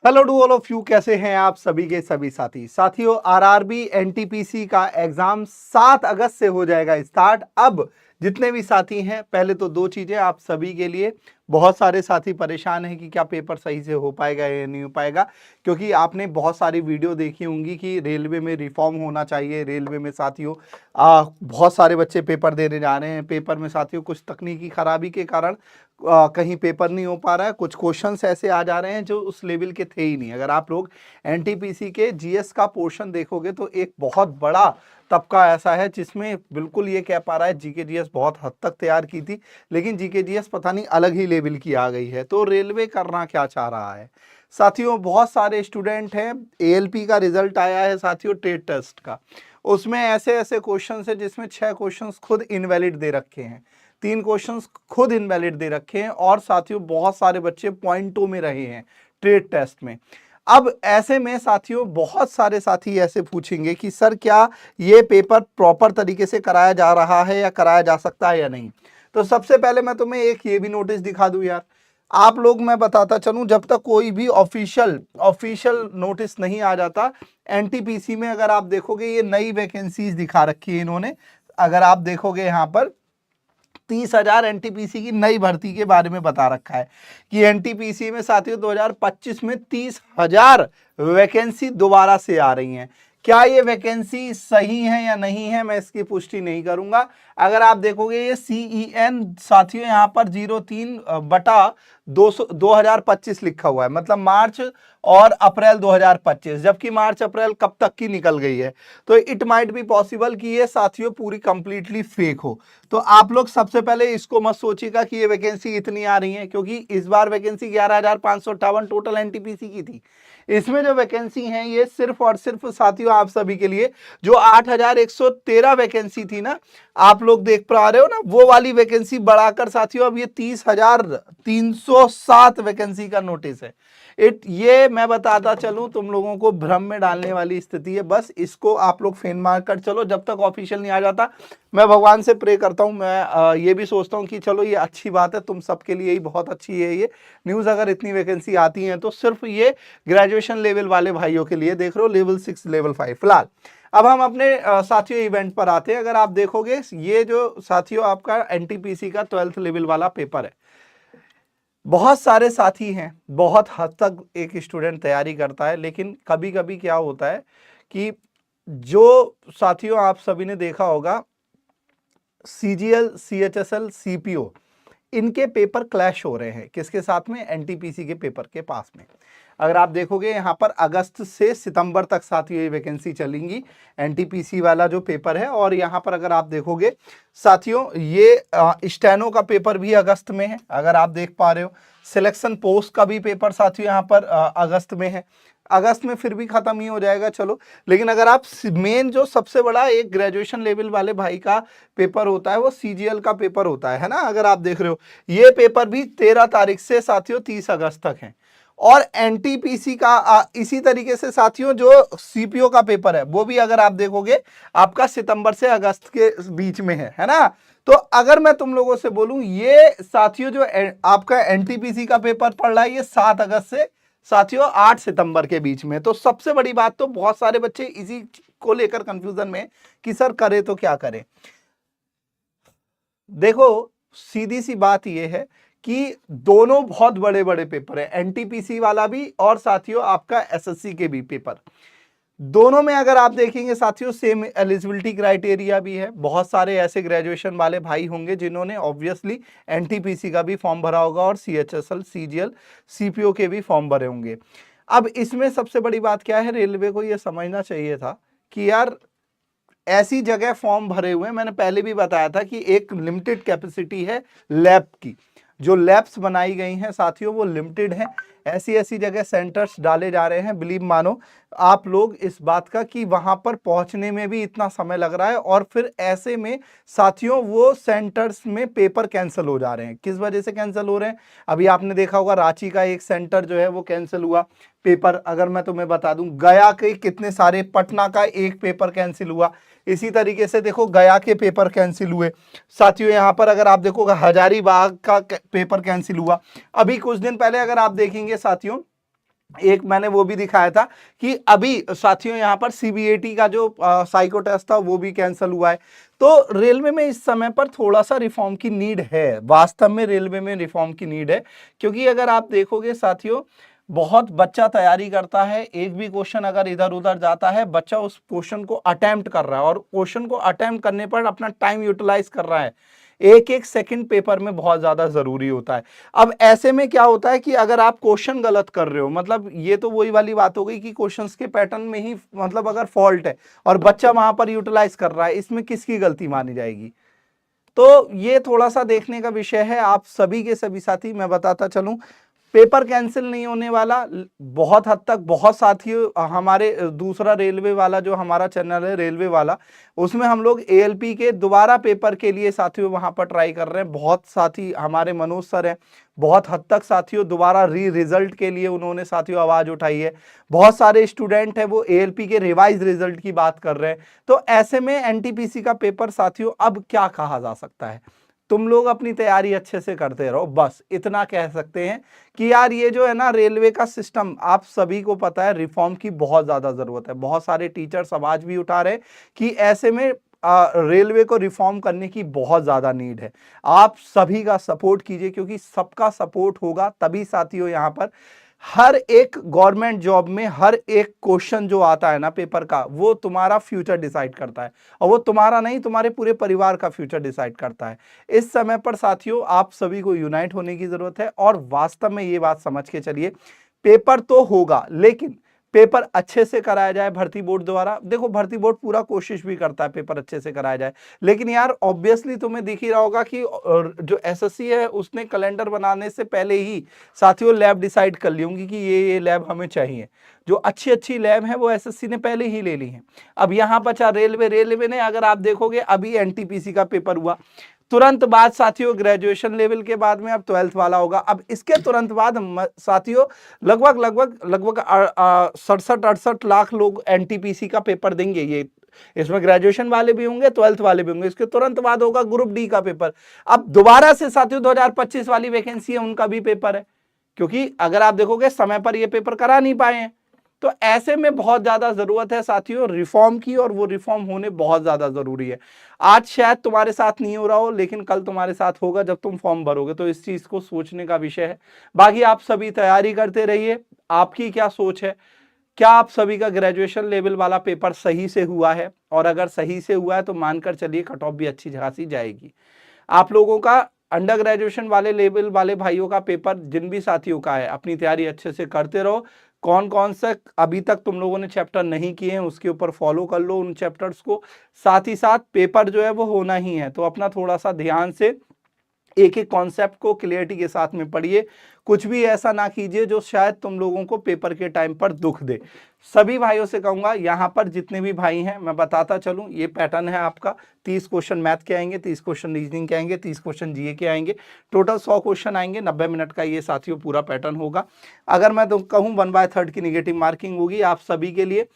Hello to all of you, कैसे हैं आप सभी के सभी साथियों। आरआरबी एनटीपीसी का एग्जाम 7 अगस्त से हो जाएगा स्टार्ट। अब जितने भी साथी हैं, पहले तो दो चीजें आप सभी के लिए। बहुत सारे साथी परेशान हैं कि क्या पेपर सही से हो पाएगा या नहीं हो पाएगा, क्योंकि आपने बहुत सारी वीडियो देखी होंगी कि रेलवे में रिफॉर्म होना चाहिए। रेलवे में साथियों बहुत सारे बच्चे पेपर देने जा रहे हैं। पेपर में साथियों कुछ तकनीकी खराबी के कारण कहीं पेपर नहीं हो पा रहा है। कुछ क्वेश्चंस ऐसे आ जा रहे हैं जो उस लेवल के थे ही नहीं। अगर आप लोग एनटीपीसी के जीएस का पोर्शन देखोगे तो एक बहुत बड़ा तबका ऐसा है जिसमें बिल्कुल ये कह पा रहा है जीके जीएस बहुत हद तक तैयार की थी, लेकिन जीके जीएस पता नहीं अलग ही लेवल की आ गई है। तो रेलवे करना क्या चाह रहा है साथियों? बहुत सारे स्टूडेंट हैं, एएलपी का रिजल्ट आया है साथियों ट्रेड टेस्ट का। उसमें ऐसे ऐसे क्वेश्चन है जिसमें 6 क्वेश्चन खुद इनवैलिड दे रखे हैं, 3 क्वेश्चंस खुद इनवैलिड दे रखे हैं, और साथियों बहुत सारे बच्चे पॉइंटों में रहे हैं ट्रेड टेस्ट में। अब ऐसे में साथियों बहुत सारे साथी ऐसे पूछेंगे कि सर क्या ये पेपर प्रॉपर तरीके से कराया जा रहा है या कराया जा सकता है या नहीं। तो सबसे पहले मैं तुम्हें एक ये भी नोटिस दिखा दूं यार, आप लोग, मैं बताता चलूं, जब तक कोई भी ऑफिशियल नोटिस नहीं आ जाता एनटीपीसी में, अगर आप देखोगे ये नई वैकेंसीज दिखा रखी है इन्होंने। अगर आप देखोगे यहाँ पर 30,000 एनटीपीसी की नई भर्ती के बारे में बता रखा है कि एनटीपीसी में साथियों 2025 में 30,000 वैकेंसी दोबारा से आ रही हैं। क्या ये वैकेंसी सही है या नहीं है, मैं इसकी पुष्टि नहीं करूंगा। अगर आप देखोगे ये CEN साथियों यहाँ पर 03/2025 लिखा हुआ है, मतलब मार्च और अप्रैल 2025, जबकि मार्च अप्रैल कब तक की निकल गई है। तो इट माइट बी पॉसिबल कि ये साथियों पूरी कंप्लीटली फेक हो। तो आप लोग सबसे पहले इसको मत सोचिएगा कि ये वैकेंसी इतनी आ रही है, क्योंकि इस बार वैकेंसी 11,558 टोटल एनटीपीसी की थी। इसमें जो वैकेंसी हैं ये सिर्फ और सिर्फ साथियों आप सभी के लिए, जो 8,113 वैकेंसी थी ना, आप लोग देख पा रहे हो ना, वो वाली वैकेंसी बढ़ाकर साथियों अब ये 30,307 वैकेंसी का नोटिस है। ये मैं बताता चलूं, तुम लोगों को भ्रम में डालने वाली स्थिति है। बस इसको आप लोग फेन मार कर चलो, जब तक ऑफिशियल नहीं आ जाता। मैं भगवान से प्रे करता हूं, मैं ये भी सोचता हूं कि चलो ये अच्छी बात है, तुम सबके लिए ही बहुत अच्छी है ये न्यूज़। अगर इतनी वैकेंसी आती हैं तो सिर्फ ये ग्रेजुएशन लेवल वाले भाइयों के लिए, देख रहे हो, लेवल 6 लेवल 5 फिलहाल। अब हम अपने साथियों इवेंट पर आते हैं। अगर आप देखोगे ये जो साथियों आपका एनटीपीसी का 12th लेवल वाला पेपर है, बहुत सारे साथी हैं, बहुत हद तक एक स्टूडेंट तैयारी करता है, लेकिन कभी कभी क्या होता है कि जो साथियों आप सभी ने देखा होगा CGL, CHSL, CPO, इनके पेपर क्लैश हो रहे हैं किसके साथ में? एनटीपीसी के पेपर के पास में। अगर आप देखोगे यहाँ पर अगस्त से सितंबर तक साथियों ये वैकेंसी चलेंगी, एनटीपीसी वाला जो पेपर है। और यहाँ पर अगर आप देखोगे साथियों ये स्टेनो का पेपर भी अगस्त में है, अगर आप देख पा रहे हो। सिलेक्शन पोस्ट का भी पेपर साथियों यहाँ पर अगस्त में है। अगस्त में फिर भी खत्म ही हो जाएगा, चलो। लेकिन अगर आप मेन जो सबसे बड़ा एक ग्रेजुएशन लेवल वाले भाई का पेपर होता है वो CGL का पेपर होता है ना, अगर आप देख रहे हो, ये पेपर भी 13 तारीख से साथियों 30 अगस्त तक है। और एनटीपीसी का इसी तरीके से साथियों जो CPO का पेपर है वो भी अगर आप देखोगे आपका सितंबर से अगस्त के बीच में है ना। तो अगर मैं तुम लोगों से बोलूं, ये साथियों जो आपका एनटीपीसी का पेपर पढ़ रहा है ये 7 अगस्त से साथियों 8 सितंबर के बीच में। तो सबसे बड़ी बात, तो बहुत सारे बच्चे इसी को लेकर कंफ्यूजन में कि सर करे तो क्या करें। देखो सीधी सी बात यह है कि दोनों बहुत बड़े बड़े पेपर है, एनटीपीसी वाला भी और साथियों आपका एसएससी के भी पेपर। दोनों में अगर आप देखेंगे साथियों सेम एलिजिबिलिटी क्राइटेरिया भी है। बहुत सारे ऐसे ग्रेजुएशन वाले भाई होंगे जिन्होंने ऑब्वियसली एनटीपीसी का भी फॉर्म भरा होगा और CHSL, CGL, CPO के भी फॉर्म भरे होंगे। अब इसमें सबसे बड़ी बात क्या है, रेलवे को यह समझना चाहिए था कि यार ऐसी जगह फॉर्म भरे हुए हैं, मैंने पहले भी बताया था कि एक लिमिटेड कैपेसिटी है लैब की, जो लैब्स बनाई गई हैं साथियों वो लिमिटेड हैं। ऐसी ऐसी जगह सेंटर्स डाले जा रहे हैं, बिलीव मानो आप लोग इस बात का कि वहां पर पहुंचने में भी इतना समय लग रहा है। और फिर ऐसे में साथियों वो सेंटर्स में पेपर कैंसिल हो जा रहे हैं। किस वजह से कैंसिल हो रहे हैं? अभी आपने देखा होगा रांची का एक सेंटर जो है वो कैंसिल हुआ पेपर। अगर मैं तुम्हें बता दूं गया के कितने सारे, पटना का एक पेपर कैंसिल हुआ। इसी तरीके से देखो गया के पेपर कैंसिल हुए साथियों। यहाँ पर अगर आप देखोगे हजारीबाग का पेपर कैंसिल हुआ। अभी कुछ दिन पहले अगर आप देखेंगे साथियों एक मैंने वो भी दिखाया था कि अभी साथियों यहाँ पर सीबीएटी का जो साइको टेस्ट था वो भी कैंसिल हुआ है। तो रेलवे में इस समय पर थोड़ा सा रिफॉर्म की नीड है, वास्तव में रेलवे में रिफॉर्म की नीड है, क्योंकि अगर आप देखोगे साथियों, बहुत बच्चा तैयारी करता है, एक भी क्वेश्चन अगर इधर उधर जाता है, बच्चा उस क्वेश्चन को अटेम्प्ट कर रहा है और क्वेश्चन को अटेम्प्ट करने पर अपना टाइम यूटिलाइज कर रहा है। एक एक सेकंड पेपर में बहुत ज्यादा जरूरी होता है। अब ऐसे में क्या होता है कि अगर आप क्वेश्चन गलत कर रहे हो, मतलब ये तो वही वाली बात हो गई कि क्वेश्चंस के पैटर्न में ही मतलब अगर फॉल्ट है और बच्चा वहां पर यूटिलाइज कर रहा है, इसमें किसकी गलती मानी जाएगी? तो ये थोड़ा सा देखने का विषय है। आप सभी के सभी साथी, मैं बताता चलूं, पेपर कैंसिल नहीं होने वाला। बहुत हद तक बहुत साथियों, हमारे दूसरा रेलवे वाला जो हमारा चैनल है रेलवे वाला, उसमें हम लोग एएलपी के दोबारा पेपर के लिए साथियों वहां पर ट्राई कर रहे हैं। बहुत साथी हमारे मनोज सर हैं, बहुत हद तक साथियों दोबारा रिजल्ट के लिए उन्होंने साथियों आवाज उठाई है। बहुत सारे स्टूडेंट हैं वो एएलपी के रिवाइज रिजल्ट की बात कर रहे हैं। तो ऐसे में एनटीपीसी का पेपर साथियों अब क्या कहा जा सकता है, तुम लोग अपनी तैयारी अच्छे से करते रहो, बस इतना कह सकते हैं कि यार ये जो है ना रेलवे का सिस्टम, आप सभी को पता है रिफॉर्म की बहुत ज्यादा जरूरत है। बहुत सारे टीचर्स आवाज भी उठा रहे कि ऐसे में रेलवे को रिफॉर्म करने की बहुत ज्यादा नीड है। आप सभी का सपोर्ट कीजिए, क्योंकि सबका सपोर्ट होगा तभी साथियों यहाँ पर हर एक गवर्नमेंट जॉब में हर एक क्वेश्चन जो आता है ना पेपर का, वो तुम्हारा फ्यूचर डिसाइड करता है, और वो तुम्हारा नहीं, तुम्हारे पूरे परिवार का फ्यूचर डिसाइड करता है। इस समय पर साथियों आप सभी को यूनाइट होने की जरूरत है और वास्तव में ये बात समझ के चलिए, पेपर तो होगा लेकिन पेपर अच्छे से कराया जाए भर्ती बोर्ड द्वारा। देखो भर्ती बोर्ड पूरा कोशिश भी करता है पेपर अच्छे से कराया जाए, लेकिन यार ऑब्वियसली तुम्हें दिख ही रहा होगा कि जो एसएससी है उसने कैलेंडर बनाने से पहले ही साथियों लैब डिसाइड कर ली होंगी कि ये लैब हमें चाहिए। जो अच्छी अच्छी लैब है वो एसएससी ने पहले ही ले ली है। अब यहाँ बचा रेलवे ने, अगर आप देखोगे अभी एनटीपीसी का पेपर हुआ, तुरंत बाद साथियों ग्रेजुएशन लेवल के बाद में अब 12th वाला होगा। अब इसके तुरंत बाद साथियों लगभग 67-68 लाख लोग एनटीपीसी का पेपर देंगे। ये इसमें ग्रेजुएशन वाले भी होंगे, 12th वाले भी होंगे। इसके तुरंत बाद होगा ग्रुप डी का पेपर। अब दोबारा से साथियों 2025 वाली वैकेंसी है, उनका भी पेपर है, क्योंकि अगर आप देखोगे समय पर ये पेपर करा नहीं पाए हैं। तो ऐसे में बहुत ज्यादा जरूरत है साथियों रिफॉर्म की, और वो रिफॉर्म होने बहुत ज्यादा जरूरी है। आज शायद तुम्हारे साथ नहीं हो रहा हो, लेकिन कल तुम्हारे साथ होगा जब तुम फॉर्म भरोगे। तो इस चीज को सोचने का विषय है। बाकी आप सभी तैयारी करते रहिए। आपकी क्या सोच है, क्या आप सभी का ग्रेजुएशन लेवल वाला पेपर सही से हुआ है? और अगर सही से हुआ है तो मानकर चलिए कट ऑफ भी अच्छी खासी जाएगी। आप लोगों का अंडर ग्रेजुएशन वाले लेवल वाले भाइयों का पेपर जिन भी साथियों का है, अपनी तैयारी अच्छे से करते रहो। कौन कौन सा अभी तक तुम लोगों ने चैप्टर नहीं किए हैं उसके ऊपर फॉलो कर लो उन चैप्टर्स को। साथ ही साथ पेपर जो है वो होना ही है, तो अपना थोड़ा सा ध्यान से एक एक कॉन्सेप्ट को क्लियरिटी के साथ में पढ़िए। कुछ भी ऐसा ना कीजिए जो शायद तुम लोगों को पेपर के टाइम पर दुख दे। सभी भाइयों से कहूंगा, यहाँ पर जितने भी भाई हैं मैं बताता चलूं, ये पैटर्न है आपका। 30 क्वेश्चन मैथ के आएंगे, 30 क्वेश्चन रीजनिंग के आएंगे, 30 क्वेश्चन जीए के आएंगे, टोटल 100 क्वेश्चन आएंगे। 90 मिनट का ये साथियों पूरा पैटर्न होगा। अगर मैं तो कहूँ 1/3 की निगेटिव मार्किंग होगी आप सभी के लिए।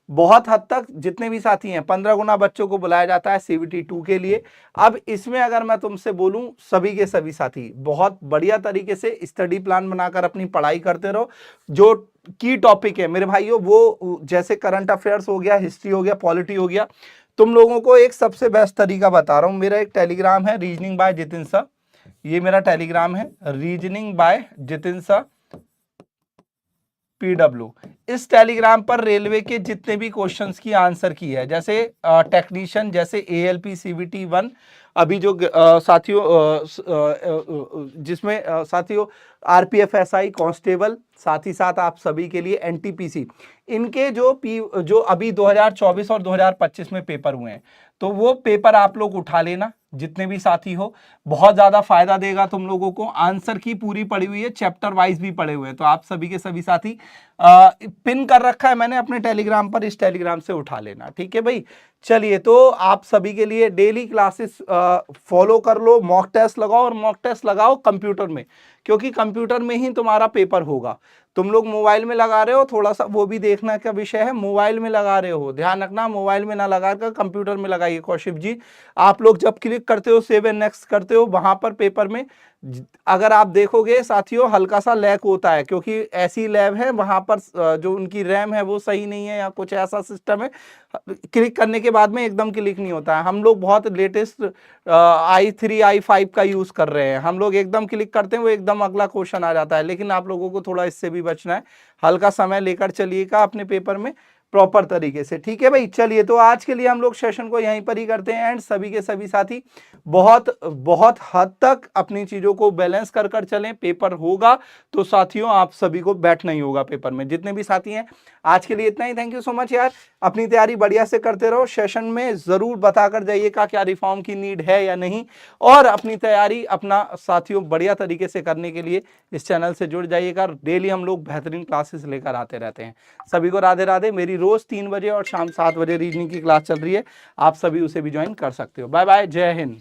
बहुत हद तक जितने भी साथी हैं 15 गुना बच्चों को बुलाया जाता है सीबीटी 2 के लिए। अब इसमें अगर मैं तुमसे बोलूं, सभी के सभी साथी बहुत बढ़िया तरीके से स्टडी प्लान बनाकर अपनी पढ़ाई करते रहो। जो की टॉपिक है मेरे भाइयों, वो जैसे करंट अफेयर्स हो गया, हिस्ट्री हो गया, पॉलिटी हो गया, तुम लोगों को एक सबसे बेस्ट तरीका बता रहा हूं। मेरा एक टेलीग्राम है रीजनिंग बाय जितिन सर, ये मेरा टेलीग्राम है reasoning by Jitin sir PW. इस टेलीग्राम पर रेलवे के जितने भी क्वेश्चंस की आंसर की है, जैसे टेक्नीशियन, जैसे एएलपी सीबीटी 1, अभी जो साथियों जिसमें साथियों आरपीएफ एसआई कांस्टेबल, साथ ही साथ आप सभी के लिए एनटीपीसी, इनके जो अभी 2024 और 2025 में पेपर हुए हैं, तो वो पेपर आप लोग उठा लेना जितने भी साथी हो। बहुत ज्यादा फायदा देगा तुम लोगों को। आंसर की पूरी पड़ी हुई है, चैप्टर वाइज भी पड़े हुए हैं, तो आप सभी के सभी साथी पिन कर रखा है मैंने अपने टेलीग्राम पर, इस टेलीग्राम से उठा लेना, ठीक है भाई। चलिए, तो आप सभी के लिए डेली क्लासेस फॉलो कर लो, मॉक टेस्ट लगाओ, और मॉक टेस्ट लगाओ कंप्यूटर में, क्योंकि कंप्यूटर में ही तुम्हारा पेपर होगा। तुम लोग मोबाइल में लगा रहे हो, थोड़ा सा वो भी देखना का विषय है, मोबाइल में लगा रहे हो, ध्यान रखना मोबाइल में ना लगाकर कंप्यूटर में लगाइए कौशिक जी। आप लोग जब क्लिक करते हो, सेव एंड नेक्स्ट करते हो, वहां पर पेपर में अगर आप देखोगे साथियों हल्का सा लैग होता है, क्योंकि ऐसी लैब है वहां पर जो उनकी रैम है वो सही नहीं है या कुछ ऐसा सिस्टम है, क्लिक करने के बाद में एकदम क्लिक नहीं होता है। हम लोग बहुत लेटेस्ट i3 i5 का यूज कर रहे हैं, हम लोग एकदम क्लिक करते हैं वो एकदम अगला क्वेश्चन आ जाता है। लेकिन आप लोगों को थोड़ा इससे भी बचना है, हल्का समय लेकर चलिएगा अपने पेपर में प्रॉपर तरीके से, ठीक है भाई। चलिए तो आज के लिए हम लोग सेशन को यहीं पर ही करते हैं एंड सभी के सभी साथी बहुत बहुत हद तक अपनी चीजों को बैलेंस कर कर चलें। पेपर होगा तो साथियों आप सभी को बैठना ही होगा पेपर में, जितने भी साथी हैं। आज के लिए इतना ही, थैंक यू सो मच यार। अपनी तैयारी बढ़िया से करते रहो, सेशन में जरूर बताकर जाइएगा क्या रिफॉर्म की नीड है या नहीं, और अपनी तैयारी अपना साथियों बढ़िया तरीके से करने के लिए इस चैनल से जुड़ जाइएगा। डेली हम लोग बेहतरीन क्लासेस लेकर आते रहते हैं। सभी को राधे राधे। मेरी रोज 3 बजे और शाम 7 बजे रीजनिंग की क्लास चल रही है, आप सभी उसे भी ज्वाइन कर सकते हो। बाय बाय, जय हिंद।